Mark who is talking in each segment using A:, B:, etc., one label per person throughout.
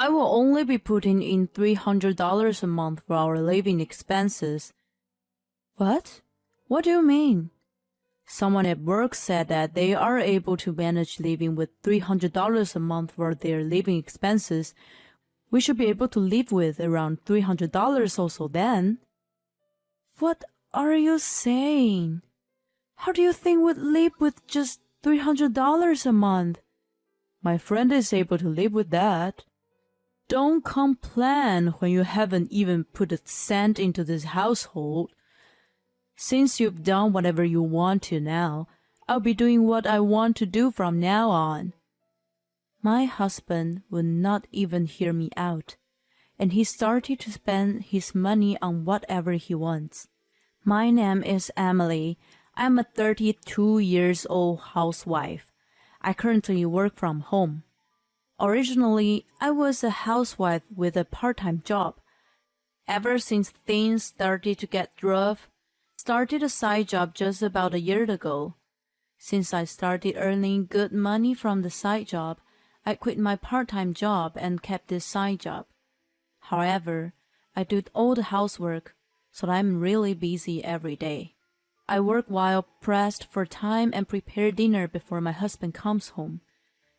A: I will only be putting in $300 a month for our living expenses. What? What do you mean? Someone at work said that they are able to manage living with $300 a month for their living expenses. We should be able to live with around $300 also then. What are you saying? How do you think we'd live with just $300 a month? My friend is able to live with that. Don't complain when you haven't even put a cent into this household. Since you've done whatever you want to now, I'll be doing what I want to do from now on. My husband would not even hear me out, and he started to spend his money on whatever he wants. My name is Emily. I'm a 32 years old housewife. I currently work from home. Originally, I was a housewife with a part-time job. Ever since things started to get rough, started a side job just about a year ago. Since I started earning good money from the side job, I quit my part-time job and kept this side job. However, I do all the housework, so I'm really busy every day. I work while pressed for time and prepare dinner before my husband comes home.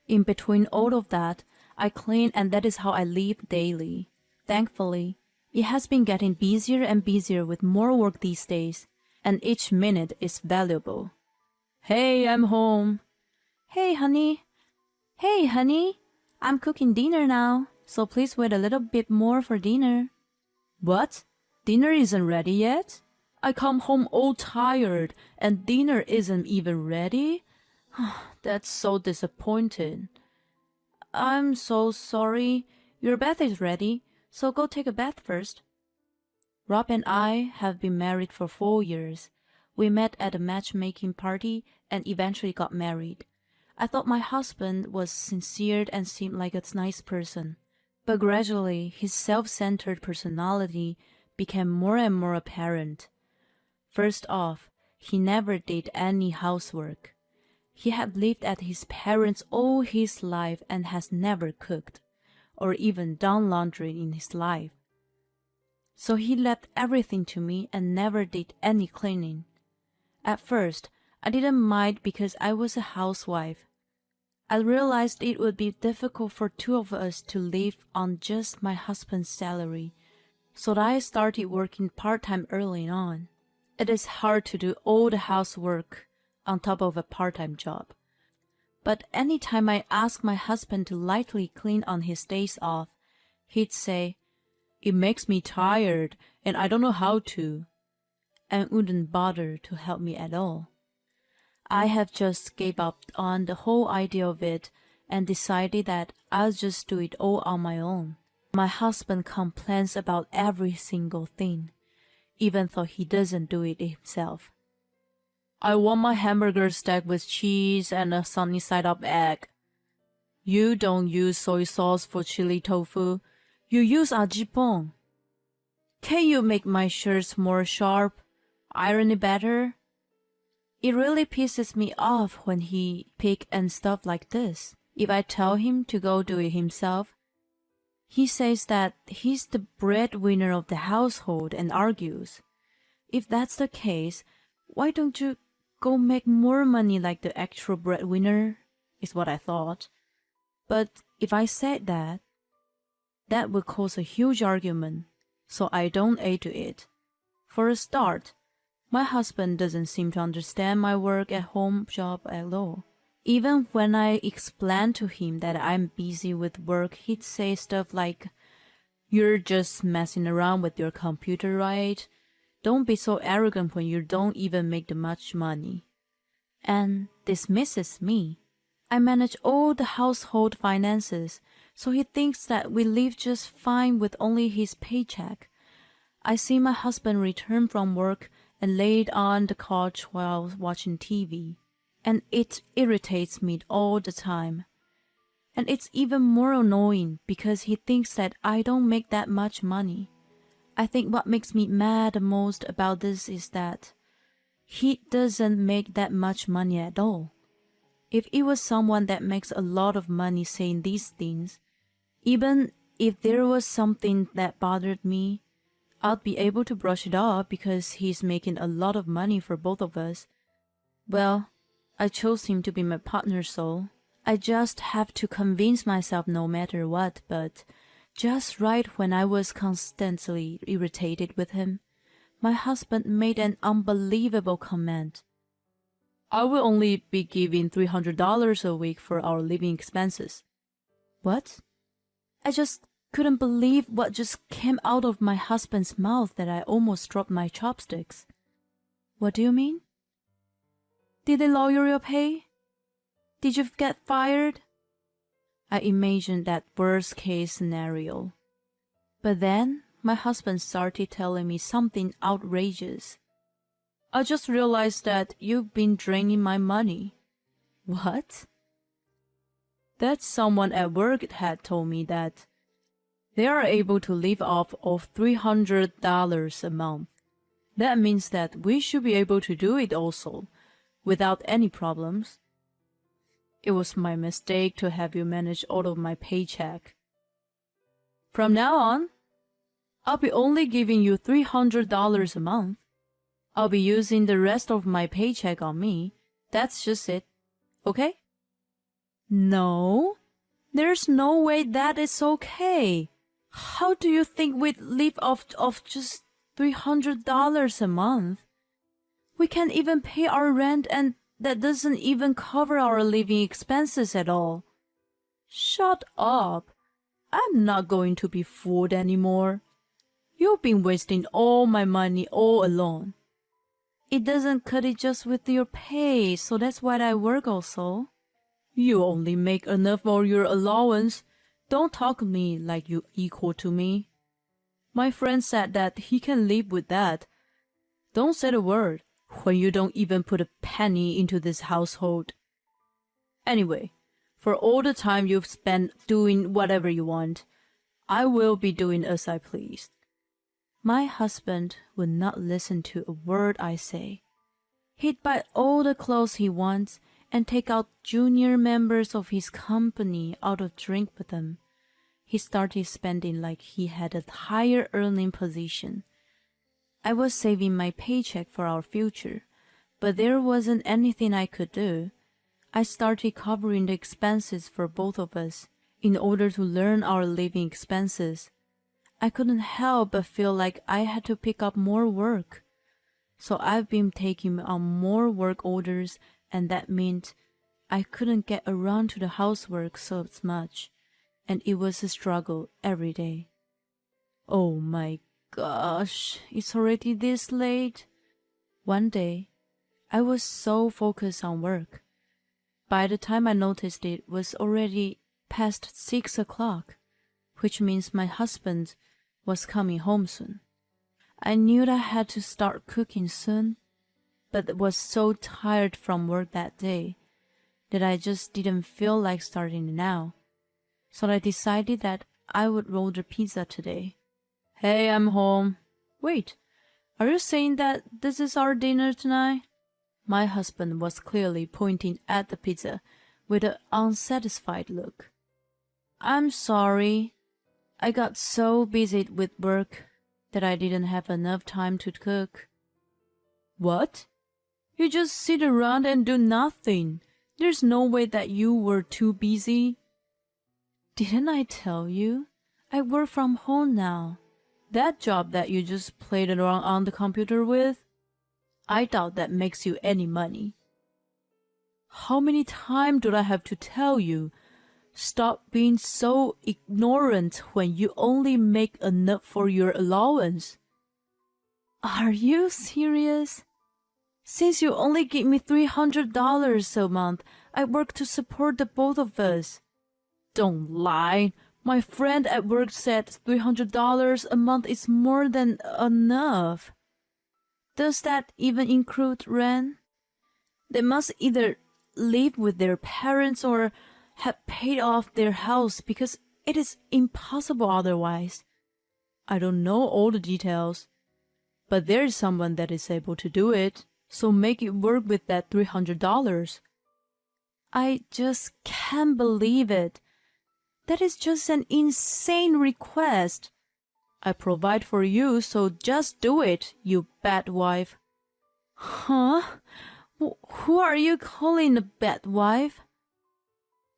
A: In between all of that, I clean, and that is how I live daily. Thankfully, it has been getting busier and busier with more work these days, and each minute is valuable. Hey, I'm home. Hey, honey. Hey, honey. I'm cooking dinner now, so please wait a little bit more for dinner. What? Dinner isn't ready yet? I come home all tired, and dinner isn't even ready? That's so disappointing. I'm so sorry. Your bath is ready, so go take a bath first. Rob and I have been married for 4 years. We met at a matchmaking party and eventually got married. I thought my husband was sincere and seemed like a nice person, but gradually his self-centered personality became more and more apparent. First off, he never did any housework. He had lived at his parents' all his life and has never cooked, or even done laundry in his life. So he left everything to me and never did any cleaning. At first, I didn't mind because I was a housewife. I realized it would be difficult for two of us to live on just my husband's salary, so I started working part-time early on. It is hard to do all the housework on top of a part-time job. But anytime I asked my husband to lightly clean on his days off, he'd say, "It makes me tired and I don't know how to," and wouldn't bother to help me at all. I have just gave up on the whole idea of it and decided that I'll just do it all on my own. My husband complains about every single thing, even though he doesn't do it himself. I want my hamburger steak with cheese and a sunny side up egg. You don't use soy sauce for chili tofu. You use ajipong. Can you make my shirts more sharp? Iron it better? It really pisses me off when he pick and stuff like this. If I tell him to go do it himself, he says that he's the breadwinner of the household and argues. If that's the case, why don't you go make more money like the actual breadwinner, is what I thought. But if I said that, that would cause a huge argument, so I don't add to it. For a start, my husband doesn't seem to understand my work at home job at all. Even when I explain to him that I'm busy with work, he'd say stuff like, "You're just messing around with your computer, right? Don't be so arrogant when you don't even make that much money," and dismisses me. I manage all the household finances, so he thinks that we live just fine with only his paycheck. I see my husband return from work and laid on the couch while watching TV, and it irritates me all the time. And it's even more annoying because he thinks that I don't make that much money. I think what makes me mad the most about this is that he doesn't make that much money at all. If it was someone that makes a lot of money saying these things, even if there was something that bothered me, I'd be able to brush it off because he's making a lot of money for both of us. Well, I chose him to be my partner, so I just have to convince myself no matter what, but just right when I was constantly irritated with him, my husband made an unbelievable comment. I will only be giving $300 a week for our living expenses. What? I just couldn't believe what just came out of my husband's mouth that I almost dropped my chopsticks. What do you mean? Did they lower your pay? Did you get fired? I imagined that worst case scenario. But then my husband started telling me something outrageous. I just realized that you've been draining my money. What? That someone at work had told me that they are able to live off of $300 a month. That means that we should be able to do it also, without any problems. It was my mistake to have you manage all of my paycheck. From now on, I'll be only giving you $300 a month. I'll be using the rest of my paycheck on me. That's just it. Okay? No, there's no way that is okay. How do you think we'd live off of just $300 a month? We can't even pay our rent, and that doesn't even cover our living expenses at all. Shut up. I'm not going to be fooled anymore. You've been wasting all my money all along. It doesn't cut it just with your pay, so that's why I work also. You only make enough for your allowance. Don't talk to me like you equal to me. My friend said that he can live with that. Don't say a word when you don't even put a penny into this household. Anyway, for all the time you've spent doing whatever you want, I will be doing as I please. My husband would not listen to a word I say. He'd buy all the clothes he wants and take out junior members of his company out to drink with them. He started spending like he had a higher earning position. I was saving my paycheck for our future, but there wasn't anything I could do. I started covering the expenses for both of us in order to learn our living expenses. I couldn't help but feel like I had to pick up more work. So I've been taking on more work orders, and that meant I couldn't get around to the housework so much, and it was a struggle every day. Oh my gosh, it's already this late. One day, I was so focused on work. By the time I noticed it was already past 6 o'clock, which means my husband was coming home soon. I knew I had to start cooking soon, but was so tired from work that day that I just didn't feel like starting now. So I decided that I would order pizza today. Hey, I'm home. Wait, are you saying that this is our dinner tonight? My husband was clearly pointing at the pizza with an unsatisfied look. I'm sorry. I got so busy with work that I didn't have enough time to cook. What? You just sit around and do nothing. There's no way that you were too busy. Didn't I tell you? I work from home now. That job that you just played around on the computer with? I doubt that makes you any money. How many times do I have to tell you? Stop being so ignorant when you only make enough for your allowance. Are you serious? Since you only give me $300 a month, I work to support the both of us. Don't lie. My friend at work said $300 a month is more than enough. Does that even include rent? They must either live with their parents or have paid off their house because it is impossible otherwise. I don't know all the details, but there is someone that is able to do it, so make it work with that $300. I just can't believe it. That is just an insane request. I provide for you, so just do it, you bad wife. Huh? Who are you calling a bad wife?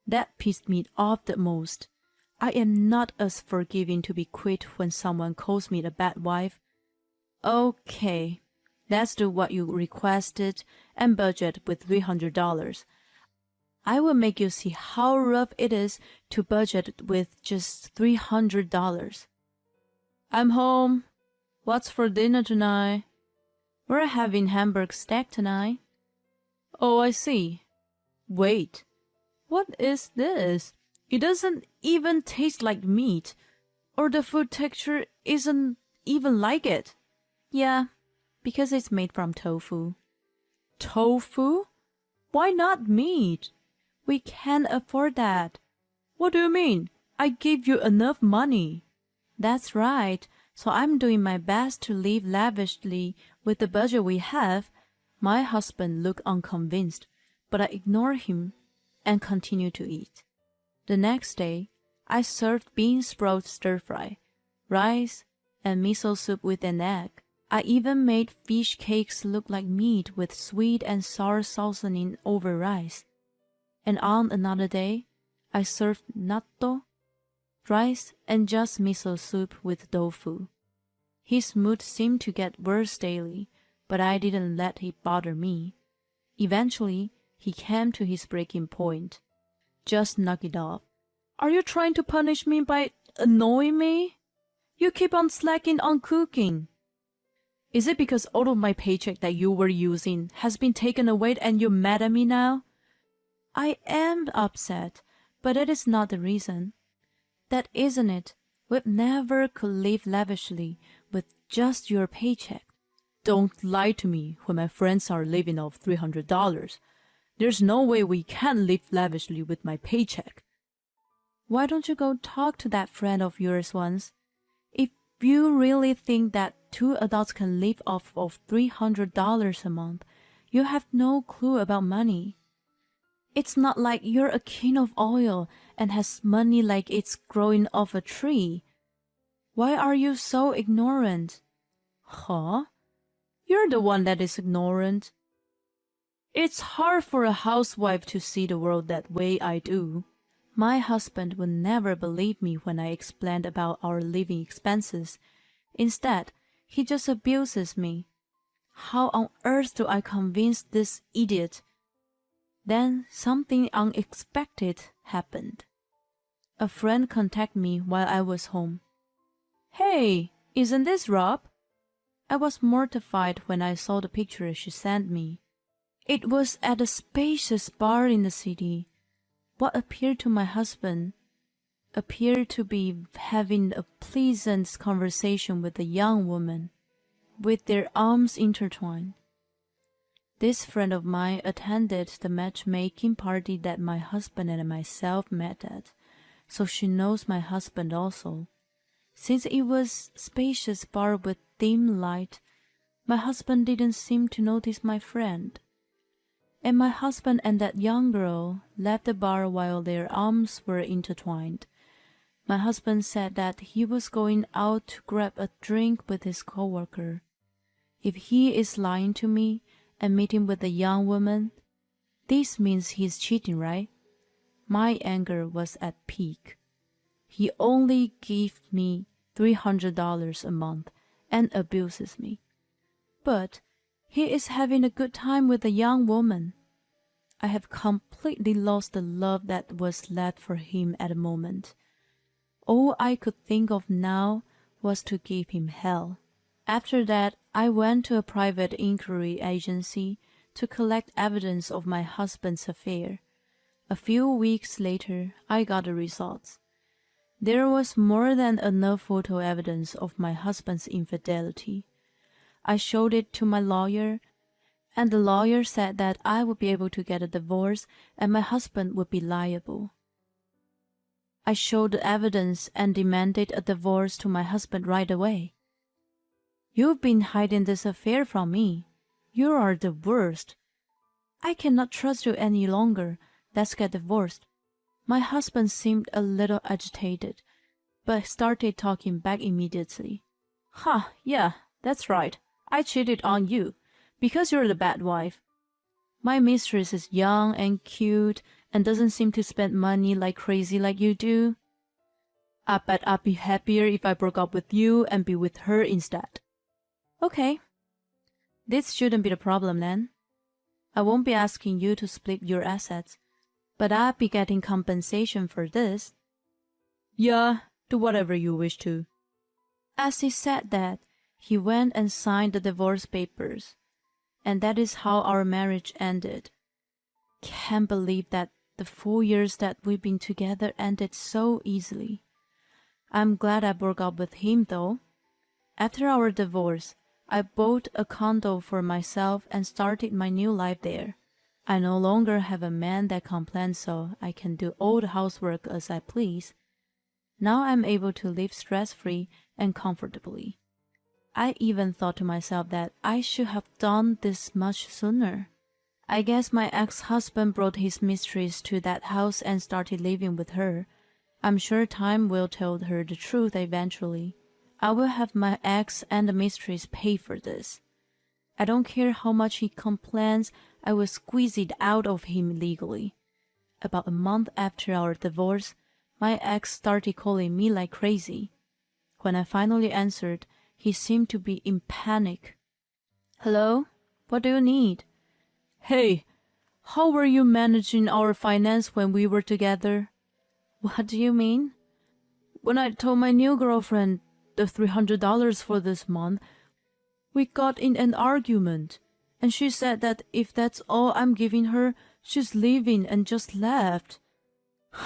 A: That pissed me off the most. I am not as forgiving to be quit when someone calls me a bad wife. Okay, let's do what you requested and budget with $300. I will make you see how rough it is to budget with just $300. I'm home. What's for dinner tonight? We're having Hamburg steak tonight. Oh, I see. Wait, what is this? It doesn't even taste like meat, or the food texture isn't even like it. Yeah, because it's made from tofu. Tofu? Why not meat? We can't afford that. What do you mean? I gave you enough money. That's right, so I'm doing my best to live lavishly with the budget we have. My husband looked unconvinced, but I ignored him and continued to eat. The next day, I served bean sprout stir-fry, rice, and miso soup with an egg. I even made fish cakes look like meat with sweet and sour seasoning over rice. And on another day, I served natto, rice, and just miso soup with tofu. His mood seemed to get worse daily, but I didn't let it bother me. Eventually, he came to his breaking point. Just knock it off. Are you trying to punish me by annoying me? You keep on slacking on cooking. Is it because all of my paycheck that you were using has been taken away and you're mad at me now? I am upset, but it is not the reason. That isn't it. We never could live lavishly with just your paycheck. Don't lie to me when my friends are living off $300. There's no way we can live lavishly with my paycheck. Why don't you go talk to that friend of yours once? If you really think that two adults can live off of $300 a month, you have no clue about money. It's not like you're a king of oil and has money like it's growing off a tree. Why are you so ignorant? Huh? You're the one that is ignorant. It's hard for a housewife to see the world that way I do. My husband would never believe me when I explained about our living expenses. Instead, he just abuses me. How on earth do I convince this idiot? Then something unexpected happened. A friend contacted me while I was home. Hey, isn't this Rob? I was mortified when I saw the picture she sent me. It was at a spacious bar in the city. What appeared to my husband appeared to be having a pleasant conversation with a young woman, with their arms intertwined. This friend of mine attended the matchmaking party that my husband and myself met at, so she knows my husband also. Since it was a spacious bar with dim light, my husband didn't seem to notice my friend. And my husband and that young girl left the bar while their arms were intertwined. My husband said that he was going out to grab a drink with his coworker. If he is lying to me and meeting with a young woman, this means he's cheating, right? My anger was at peak. He only gave me $300 a month and abuses me. But he is having a good time with a young woman. I have completely lost the love that was left for him at the moment. All I could think of now was to give him hell. After that, I went to a private inquiry agency to collect evidence of my husband's affair. A few weeks later, I got the results. There was more than enough photo evidence of my husband's infidelity. I showed it to my lawyer, and the lawyer said that I would be able to get a divorce and my husband would be liable. I showed the evidence and demanded a divorce to my husband right away. You've been hiding this affair from me. You are the worst. I cannot trust you any longer. Let's get divorced. My husband seemed a little agitated, but started talking back immediately. Yeah, that's right. I cheated on you, because you're the bad wife. My mistress is young and cute and doesn't seem to spend money like crazy like you do. I bet I'd be happier if I broke up with you and be with her instead. Okay. This shouldn't be the problem then. I won't be asking you to split your assets, but I'll be getting compensation for this. Yeah, do whatever you wish to. As he said that, he went and signed the divorce papers, and that is how our marriage ended. Can't believe that the 4 years that we've been together ended so easily. I'm glad I broke up with him though. After our divorce, I bought a condo for myself and started my new life there. I no longer have a man that complains, so I can do all the housework as I please. Now I'm able to live stress-free and comfortably. I even thought to myself that I should have done this much sooner. I guess my ex-husband brought his mistress to that house and started living with her. I'm sure time will tell her the truth eventually. I will have my ex and the mistress pay for this. I don't care how much he complains, I will squeeze it out of him legally. About a month after our divorce, my ex started calling me like crazy. When I finally answered, he seemed to be in panic. Hello? What do you need? Hey, how were you managing our finance when we were together? What do you mean? When I told my new girlfriend the $300 for this month, we got in an argument, and she said that if that's all I'm giving her, she's leaving and just left.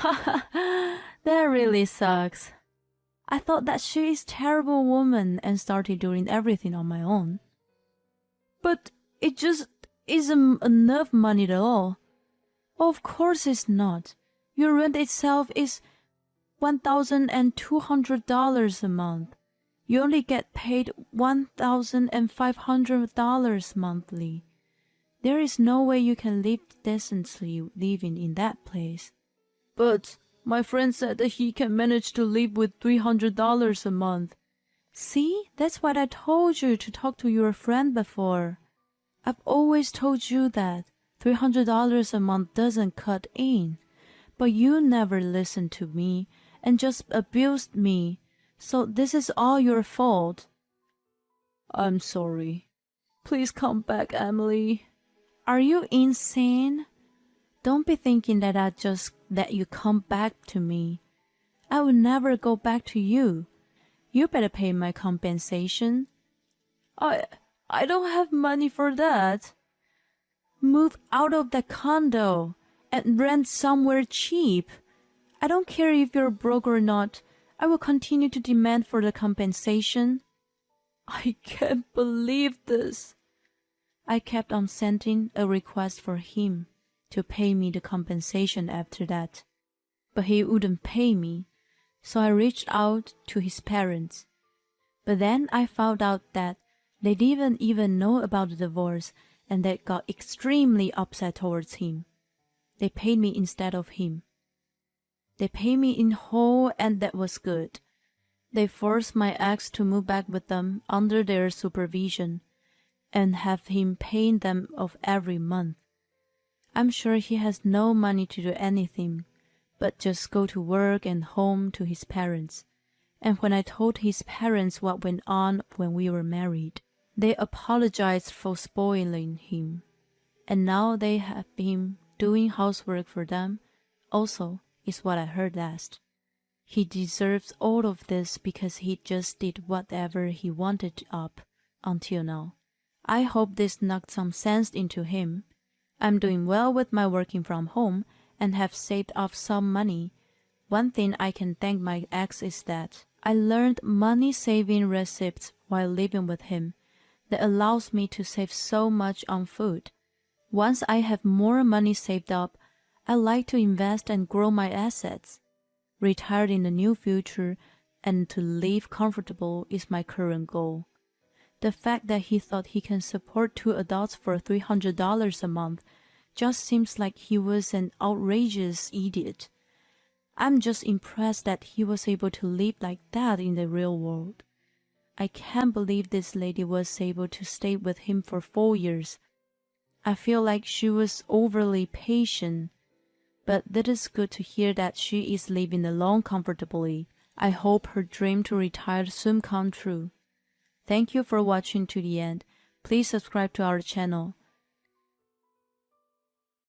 A: That really sucks. I thought that she is a terrible woman and started doing everything on my own. But it just isn't enough money at all. Of course it's not. Your rent itself is $1,200 a month. You only get paid $1,500 monthly. There is no way you can live decently living in that place. But my friend said that he can manage to live with $300 a month. See, that's what I told you to talk to your friend before. I've always told you that $300 a month doesn't cut in. But you never listened to me and just abused me. So this is all your fault. I'm sorry. Please come back, Emily. Are you insane? Don't be thinking that I just let you come back to me. I will never go back to you. You better pay my compensation. I don't have money for that. Move out of the condo and rent somewhere cheap. I don't care if you're broke or not. I will continue to demand for the compensation. I can't believe this. I kept on sending a request for him to pay me the compensation after that, but he wouldn't pay me, so I reached out to his parents. But then I found out that they didn't even know about the divorce, and they got extremely upset towards him. They paid me instead of him. They paid me in whole, and that was good. They forced my ex to move back with them under their supervision and have him paying them off every month. I'm sure he has no money to do anything but just go to work and home to his parents. And when I told his parents what went on when we were married, they apologized for spoiling him. And now they have been doing housework for them also, is what I heard last. He deserves all of this because he just did whatever he wanted up until now. I hope this knocked some sense into him. I'm doing well with my working from home and have saved up some money. One thing I can thank my ex is that I learned money-saving recipes while living with him that allows me to save so much on food. Once I have more money saved up, I like to invest and grow my assets. Retire in the near future and to live comfortable is my current goal. The fact that he thought he can support 2 adults for $300 a month just seems like he was an outrageous idiot. I'm just impressed that he was able to live like that in the real world. I can't believe this lady was able to stay with him for 4 years. I feel like she was overly patient. But it is good to hear that she is living alone comfortably. I hope her dream to retire soon come true. Thank you for watching to the end. Please subscribe to our channel.